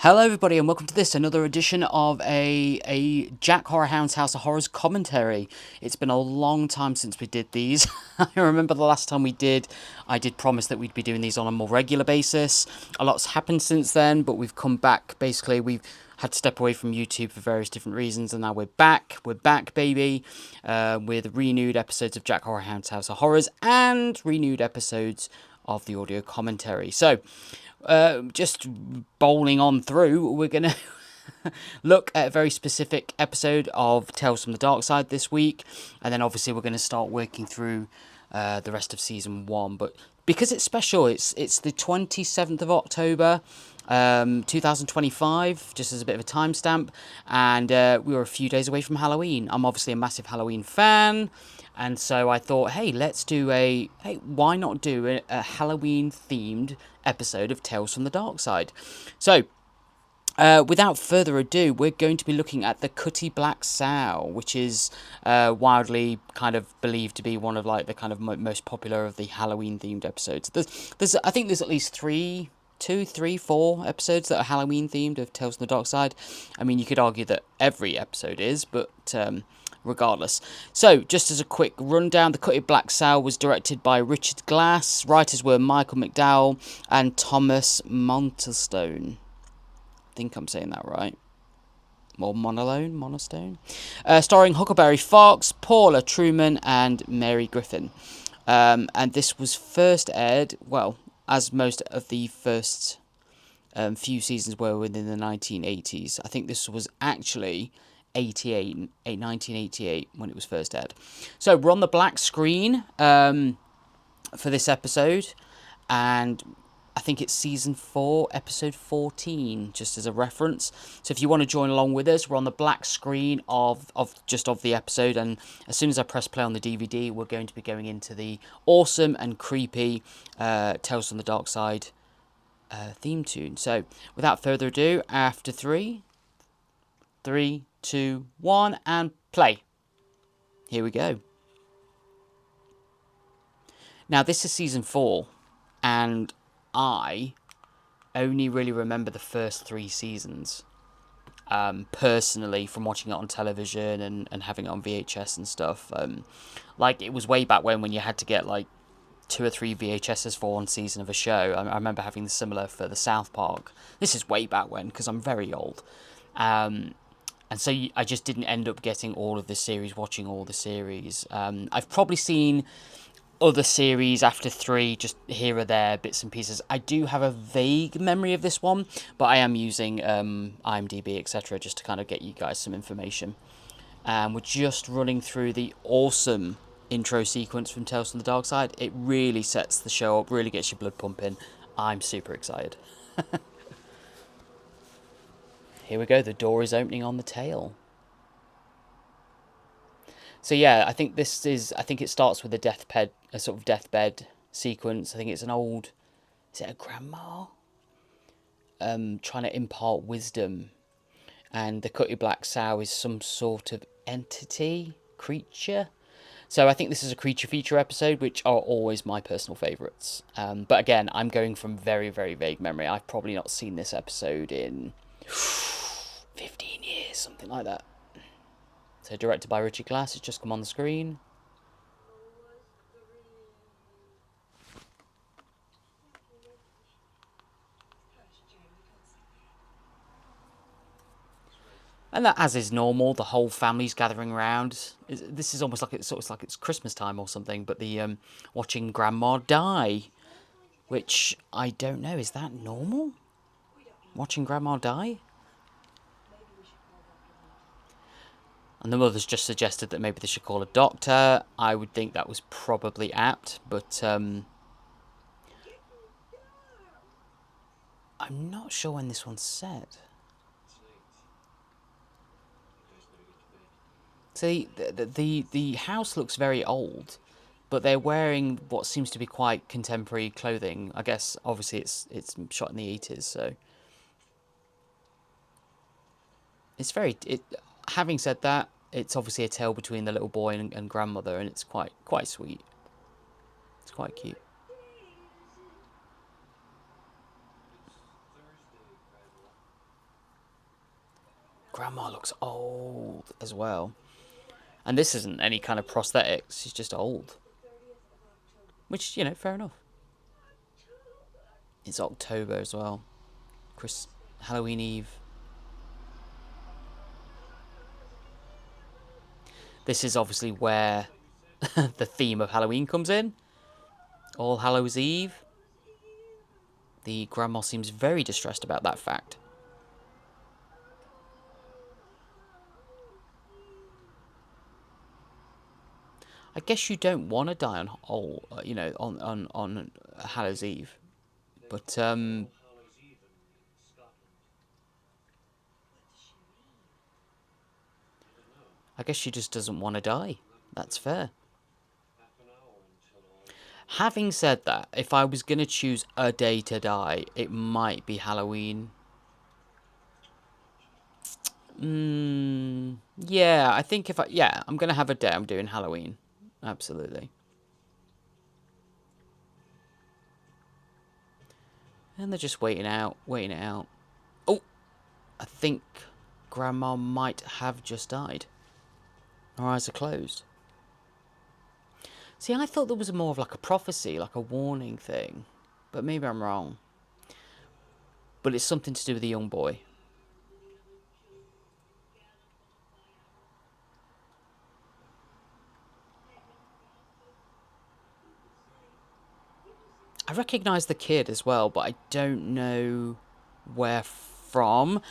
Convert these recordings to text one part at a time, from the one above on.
Hello everybody and welcome to this, another edition of a Jack Horrorhound's House of Horrors commentary. It's been a long time since we did these. I remember the last time I did promise that we'd be doing these on a more regular basis. A lot's happened since then, but we've come back. Basically, we've had to step away from YouTube for various different reasons, and now we're back. We're back, baby, with renewed episodes of Jack Horrorhound's House of Horrors and renewed episodes of the audio commentary. So, just bowling on through, we're going to look at a very specific episode of Tales from the Darkside this week, and then obviously we're going to start working through the rest of season 1. But because it's special, it's the 27th of October, 2025, just as a bit of a timestamp, and we were a few days away from Halloween. I'm obviously a massive Halloween fan, and so I thought, hey, why not do a Halloween-themed episode of Tales from the Darkside? So, without further ado, we're going to be looking at the Cutty Black Sow, which is widely kind of believed to be one of like the kind of most popular of the Halloween-themed episodes. I think there's at least 4 episodes that are Halloween-themed of Tales from the Darkside. I mean, you could argue that every episode is, but regardless. So, just as a quick rundown, the Cutty Black Sow was directed by Richard Glass. Writers were Michael McDowell and Thomas Montelstone. I think I'm saying that right. Or Monostone. Starring Huckleberry Fox, Paula Truman, and Mary Griffin. And this was first aired, well, as most of the first few seasons were within the 1980s. I think this was actually 1988 when it was first aired. So we're on the black screen for this episode, and I think it's season 4, episode 14, just as a reference. So if you want to join along with us, we're on the black screen of the episode, and as soon as I press play on the DVD, we're going to be going into the awesome and creepy Tales from the Darkside theme tune. So without further ado, after 3, 2, 1, and play. Here we go. Now this is season 4, and I only really remember the first 3 seasons. Personally, from watching it on television and having it on VHS and stuff. Like, it was way back when you had to get like 2 or 3 VHSs for one season of a show. I remember having the similar for the South Park. This is way back when, because I'm very old. And so I just didn't end up getting all of the series, watching all the series. I've probably seen other series after 3, just here or there, bits and pieces. I do have a vague memory of this one, but I am using IMDb, etc., just to kind of get you guys some information. We're just running through the awesome intro sequence from Tales from the Darkside. It really sets the show up, really gets your blood pumping. I'm super excited. Here we go, the door is opening on the tale. So yeah, I think it starts with a sort of deathbed sequence. I think it's an old, is it a grandma? Trying to impart wisdom. And the Cutty Black Sow is some sort of entity, creature. So I think this is a creature feature episode, which are always my personal favourites. But again, I'm going from very, very vague memory. I've probably not seen this episode in 15 years, something like that. So directed by Richard Glass, it's just come on the screen. And that, as is normal, the whole family's gathering around. This is almost like it's Christmas time or something. But the watching Grandma die, which I don't know, is that normal? Watching Grandma die? And the mother's just suggested that maybe they should call a doctor. I would think that was probably apt, but I'm not sure when this one's set. See, the house looks very old, but they're wearing what seems to be quite contemporary clothing. I guess obviously it's shot in the 80s, so it's very. Having said that, it's obviously a tale between the little boy and grandmother, and it's quite sweet. It's quite cute. grandma looks old as well. And this isn't any kind of prosthetics. She's just old. Which, you know, fair enough. It's October as well. Halloween Eve. This is obviously where the theme of Halloween comes in. All Hallows Eve. The grandma seems very distressed about that fact. I guess you don't want to die on on Hallows Eve, but I guess she just doesn't want to die. That's fair. Having said that, if I was gonna choose a day to die, it might be Halloween. Yeah, I think I'm gonna have a day. I'm doing Halloween. Absolutely. And they're just waiting it out. Oh, I think Grandma might have just died. Her eyes are closed. See, I thought there was more of like a prophecy, like a warning thing. But maybe I'm wrong. But it's something to do with the young boy. I recognise the kid as well, but I don't know where from.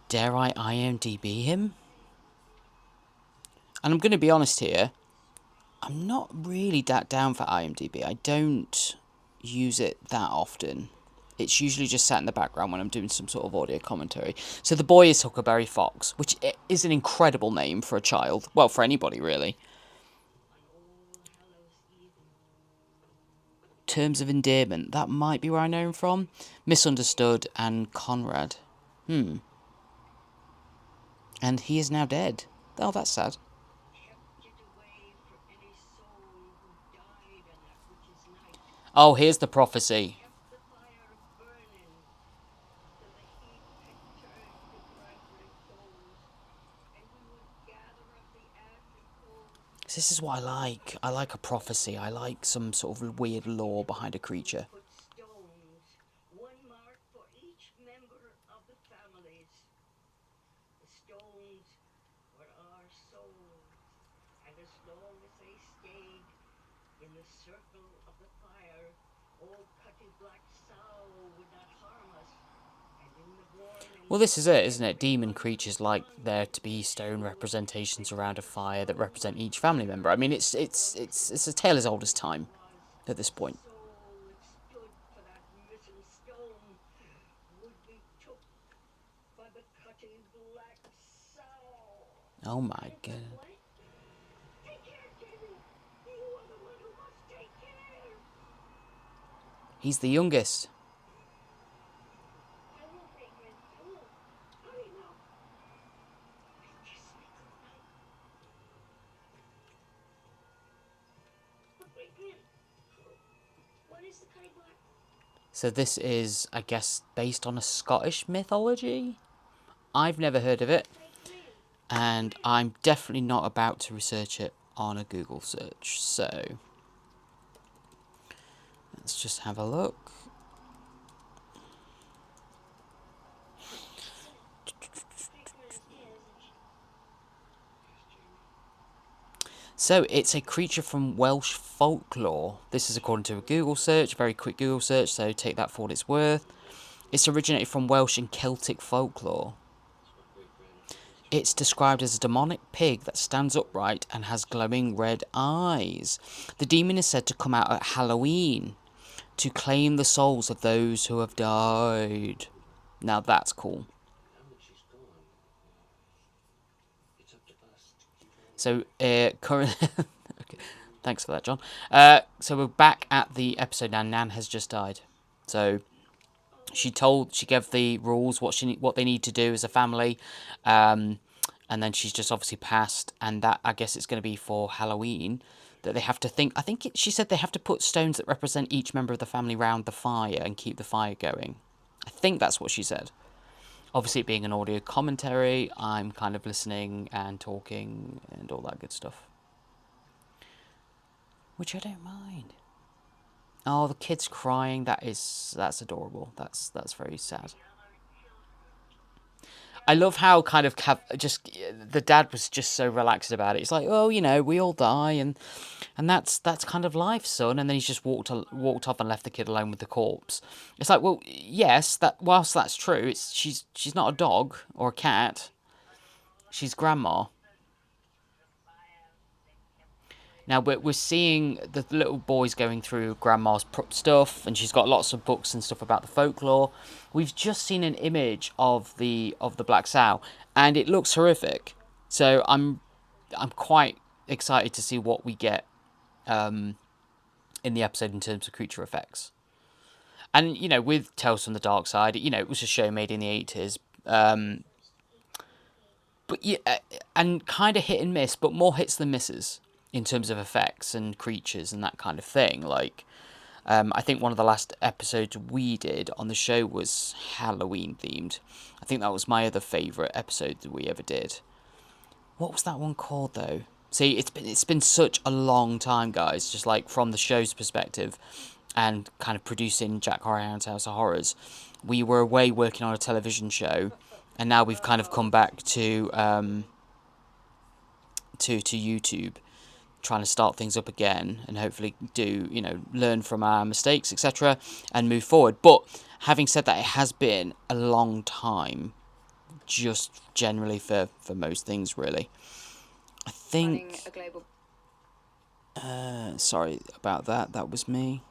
Dare I IMDb him? And I'm going to be honest here. I'm not really that down for IMDb. I don't use it that often. It's usually just sat in the background when I'm doing some sort of audio commentary. So the boy is Huckleberry Fox, which is an incredible name for a child. Well, for anybody, really. Terms of endearment. That might be where I know him from. Misunderstood and Conrad. And he is now dead. Oh, that's sad. Oh, here's the prophecy. This is what I like. I like a prophecy. I like some sort of weird lore behind a creature. In the circle of the fire, old Cutty Black Sow would not harm us. Well, this is it, isn't it? Demon creatures like there to be stone representations around a fire that represent each family member. I mean, it's a tale as old as time at this point. Oh my god. He's the youngest. So this is, I guess, based on a Scottish mythology? I've never heard of it. And I'm definitely not about to research it on a Google search. So let's just have a look. So it's a creature from Welsh folklore. This is according to a Google search, very quick Google search, so take that for what it's worth. It's originated from Welsh and Celtic folklore. It's described as a demonic pig that stands upright and has glowing red eyes. The demon is said to come out at Halloween to claim the souls of those who have died. Now that's cool. So, current. Okay. Thanks for that, John. So we're back at the episode now. Nan has just died. So she gave the rules what they need to do as a family, and then she's just obviously passed. And that, I guess, it's going to be for Halloween that they have to think. She said they have to put stones that represent each member of the family round the fire and keep the fire going. I think that's what she said. Obviously, it being an audio commentary, I'm kind of listening and talking and all that good stuff, which I don't mind. Oh, the kid's crying. That's adorable. That's very sad. I love how kind of just the dad was just so relaxed about it. It's like, oh, we all die, and that's kind of life, son. And then he's just walked off and left the kid alone with the corpse. It's like, well, yes, that whilst that's true, she's not a dog or a cat. She's grandma. Now we're seeing the little boys going through grandma's stuff, and she's got lots of books and stuff about the folklore. We've just seen an image of the Black Sow, and it looks horrific. So I'm quite excited to see what we get in the episode in terms of creature effects. And with Tales from the Darkside, it was a show made in the 80s. But yeah, and kind of hit and miss, but more hits than misses in terms of effects and creatures and that kind of thing. Like, I think one of the last episodes we did on the show was Halloween themed. I think that was my other favourite episode that we ever did. What was that one called though? See, it's been such a long time, guys. Just like from the show's perspective, and kind of producing Jack Horrorhound's House of Horrors, we were away working on a television show, and now we've kind of come back to YouTube, trying to start things up again and hopefully learn from our mistakes, etc., and move forward. But having said that, it has been a long time, just generally for most things, really. I think. Sorry about that. That was me.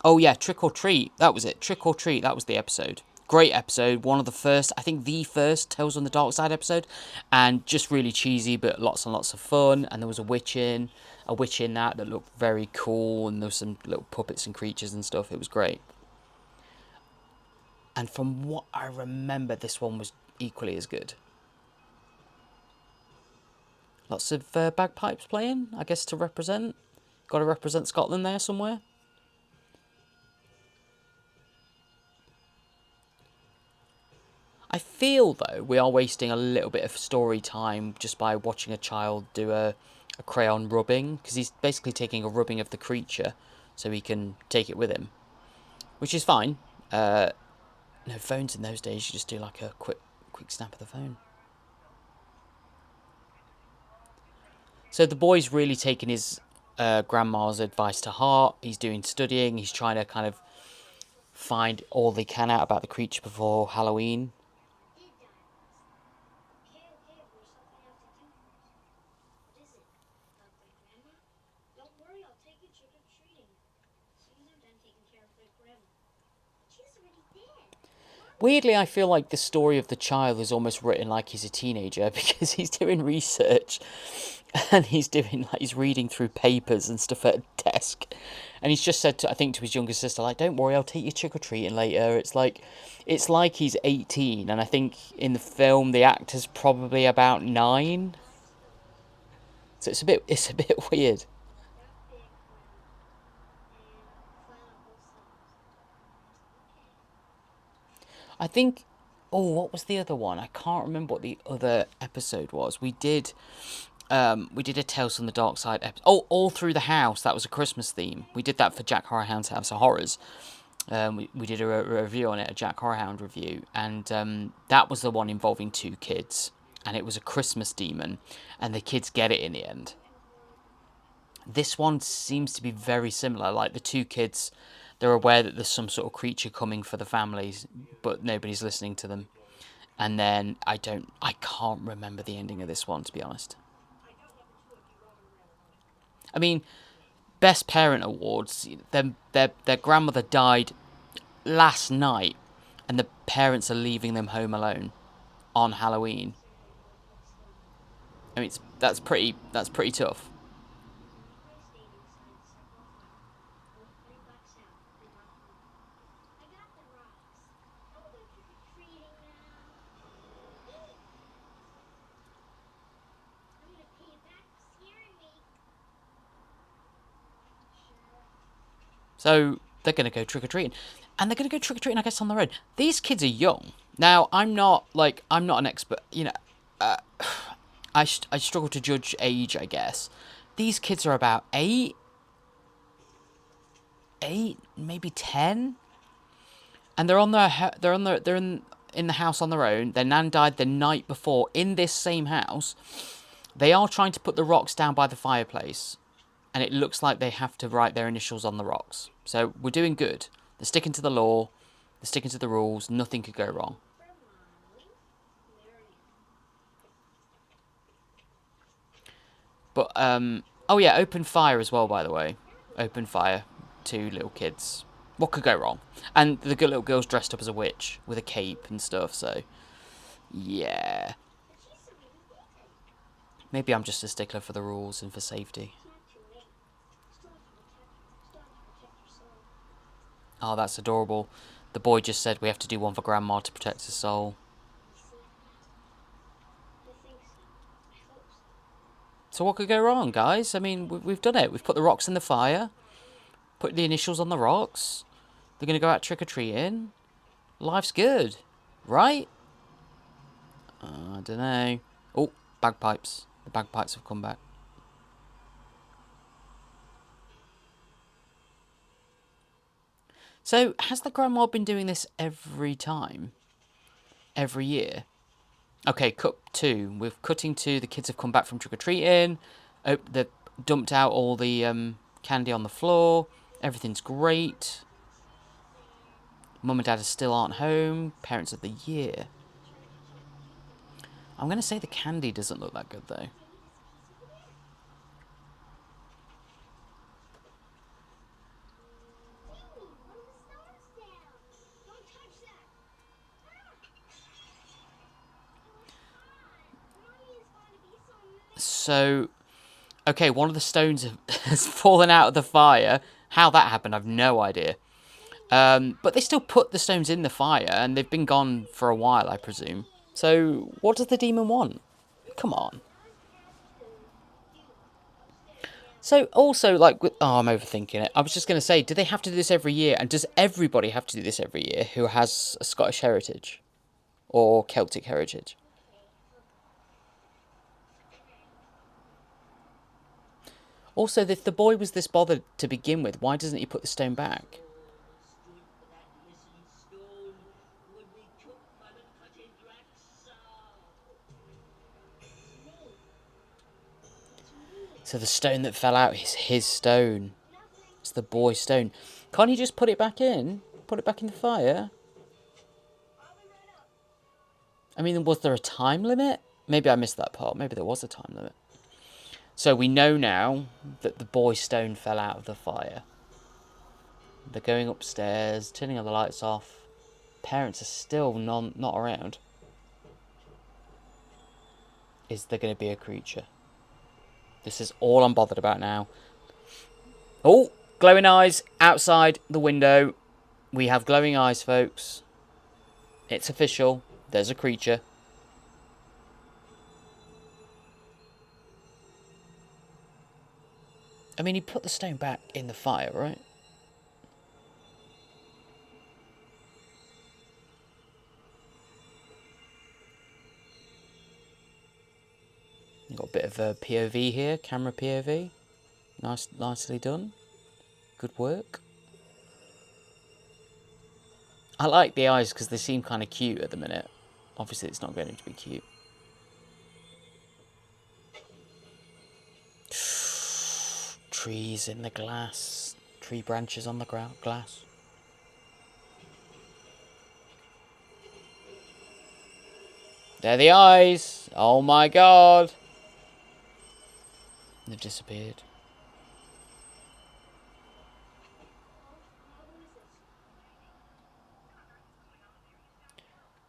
Oh yeah, Trick or Treat. That was it. Trick or Treat. That was the episode. Great episode. One of the first, I think the first Tales on the Darkside episode, and just really cheesy, but lots and lots of fun. And there was a witch in that looked very cool, and there was some little puppets and creatures and stuff. It was great. And from what I remember, this one was equally as good. Lots of bagpipes playing, I guess, to represent. Got to represent Scotland there somewhere. I feel, though, we are wasting a little bit of story time just by watching a child do a crayon rubbing, because he's basically taking a rubbing of the creature so he can take it with him, which is fine. No phones in those days, you just do like a quick snap of the phone. So the boy's really taking his grandma's advice to heart. He's doing studying, he's trying to kind of find all they can out about the creature before Halloween. Weirdly, I feel like the story of the child is almost written like he's a teenager, because he's doing research and he's reading through papers and stuff at a desk, and he's just said I think to his younger sister, like, "Don't worry, I'll take you trick or treating later." It's like he's 18, and I think in the film the actor's probably about 9, so it's a bit weird. I think. Oh, what was the other one? I can't remember what the other episode was. We did a Tales from the Darkside episode. Oh, All Through the House. That was a Christmas theme. We did that for Jack Horrorhound's House of Horrors. We did a review on it, a Jack Horrorhound review, and that was the one involving two kids, and it was a Christmas demon, and the kids get it in the end. This one seems to be very similar. Like the two kids, they're aware that there's some sort of creature coming for the families, but nobody's listening to them. And then I can't remember the ending of this one, to be honest. I mean, Best Parent Awards. Their grandmother died last night, and the parents are leaving them home alone on Halloween. I mean, that's pretty tough. So they're gonna go trick or treating, and they're gonna go trick or treating, I guess, on their own. These kids are young. Now, I'm not an expert. I struggle to judge age, I guess. These kids are about 8, maybe 10, and they're in the house on their own. Their nan died the night before in this same house. They are trying to put the rocks down by the fireplace, and it looks like they have to write their initials on the rocks. So we're doing good. They're sticking to the law. They're sticking to the rules. Nothing could go wrong. But, oh yeah, open fire as well, by the way. Open fire. 2 little kids. What could go wrong? And the little girl's dressed up as a witch with a cape and stuff, so... Yeah. Maybe I'm just a stickler for the rules and for safety. Oh, that's adorable. The boy just said we have to do one for Grandma to protect his soul. So what could go wrong, guys? I mean, we've done it. We've put the rocks in the fire. Put the initials on the rocks. They're going to go out trick-or-treating. Life's good. Right? I don't know. Oh, bagpipes. The bagpipes have come back. So, has the grandma been doing this every time? Every year? Okay, cut 2. We're cutting to the kids have come back from trick-or-treating. They've dumped out all the candy on the floor. Everything's great. Mum and Dad still aren't home. Parents of the year. I'm going to say the candy doesn't look that good, though. So, okay, one of the stones has fallen out of the fire. How that happened, I've no idea. But they still put the stones in the fire, and they've been gone for a while, I presume. So, what does the demon want? Come on. So, also, like, oh, I'm overthinking it. I was just going to say, do they have to do this every year? And does everybody have to do this every year who has a Scottish heritage? Or Celtic heritage? Also, if the boy was this bothered to begin with, why doesn't he put the stone back? So the stone that fell out is his stone. It's the boy's stone. Can't he just put it back in? Put it back in the fire? I mean, was there a time limit? Maybe I missed that part. Maybe there was a time limit. So we know now that the boy's stone fell out of the fire. They're going upstairs, turning all the lights off. Parents are still not around. Is there going to be a creature? This is all I'm bothered about now. Oh, glowing eyes outside the window. We have glowing eyes, folks. It's official. There's a creature. I mean, he put the stone back in the fire, right? You've got a bit of a POV here, camera POV. Nicely done. Good work. I like the eyes because they seem kind of cute at the minute. Obviously, it's not going to be cute. Trees in the glass. Tree branches on the glass. They're the eyes. Oh my god. They've disappeared.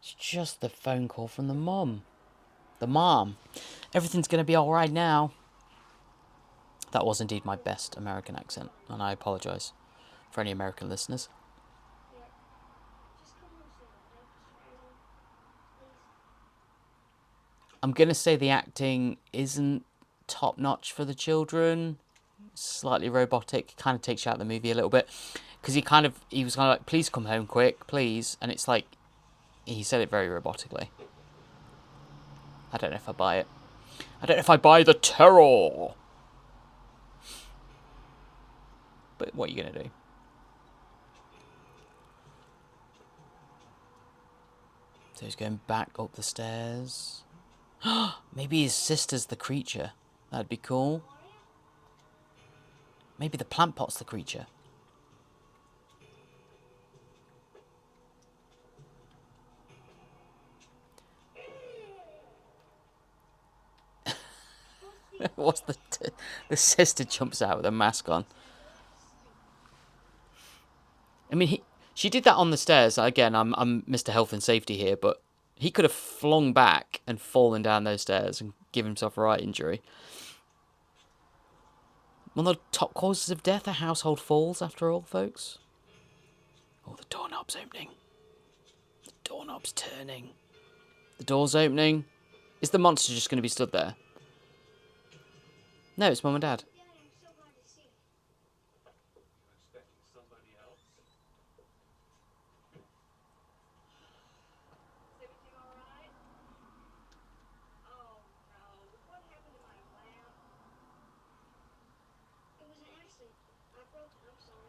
It's just the phone call from the mum. The mom. Everything's going to be alright now. That was indeed my best American accent, and I apologise for any American listeners. I'm going to say the acting isn't top-notch for the children. Slightly robotic. Kind of takes you out of the movie a little bit. Because he was kind of like, please come home quick, please. And it's like, He said it very robotically. I don't know if I buy it. I don't know if I buy the terror. But what are you going to do? So he's going back up the stairs. Maybe his sister's the creature. That'd be cool. Maybe the plant pot's the creature. What's the sister jumps out with a mask on. I mean, she did that on the stairs. Again, I'm Mr. Health and Safety here, but he could have flung back and fallen down those stairs and given himself a right injury. One of the top causes of death are household falls, after all, folks. Oh, the doorknob's opening. The doorknob's turning. The door's opening. Is the monster just going to be stood there? No, it's Mum and Dad.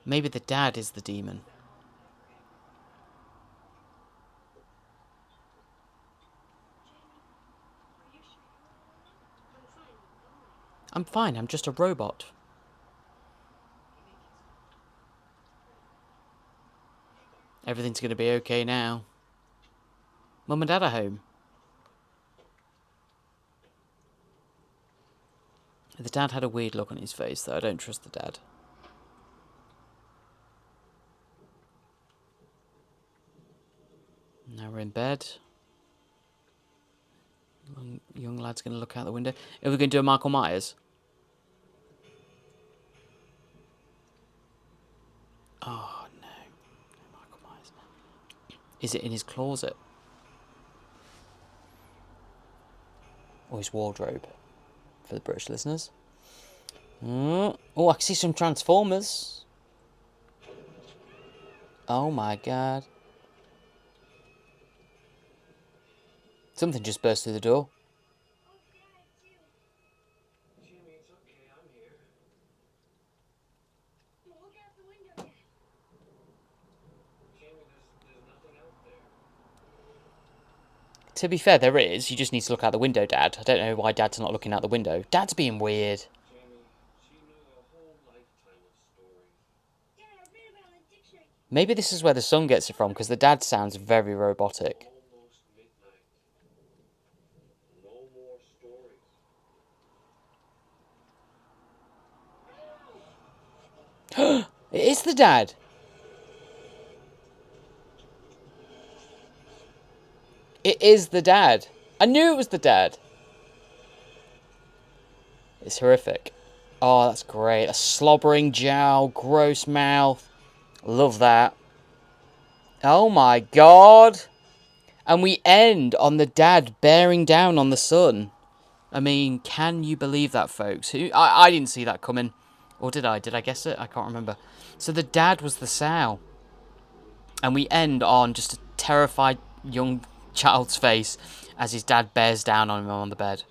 Maybe the dad is the demon. I'm fine, I'm just a robot. Everything's going to be okay now. Mum and Dad are home. The dad had a weird look on his face, though. I don't trust the dad. Now we're in bed. Young lad's going to look out the window. Are we going to do a Michael Myers? Oh, no. No Michael Myers. Is it in his closet? Or his wardrobe? For the British listeners. Oh, I can see some Transformers. Oh, my God. Something just burst through the door. To be fair, there is. You just need to look out the window, Dad. I don't know why Dad's not looking out the window. Dad's being weird. Maybe this is where the son gets it from, because the dad sounds very robotic. It is the dad. It is the dad. I knew it was the dad. It's horrific. Oh, that's great. A slobbering jowl, gross mouth. Love that. Oh my God. And we end on the dad bearing down on the son. I mean, can you believe that, folks? I didn't see that coming. Or did I? Did I guess it? I can't remember. So the dad was the sow. And we end on just a terrified young child's face as his dad bears down on him on the bed.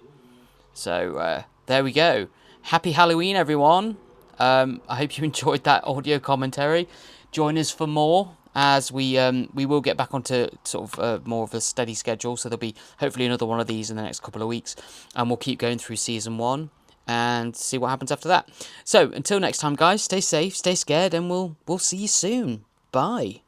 So, there we go. Happy Halloween, everyone. I hope you enjoyed that audio commentary. Join us for more, as we will get back onto sort of more of a steady schedule. So there'll be hopefully another one of these in the next couple of weeks. And we'll keep going through season 1 and see what happens after that. So, until next time, guys, stay safe, stay scared, and we'll see you soon. Bye.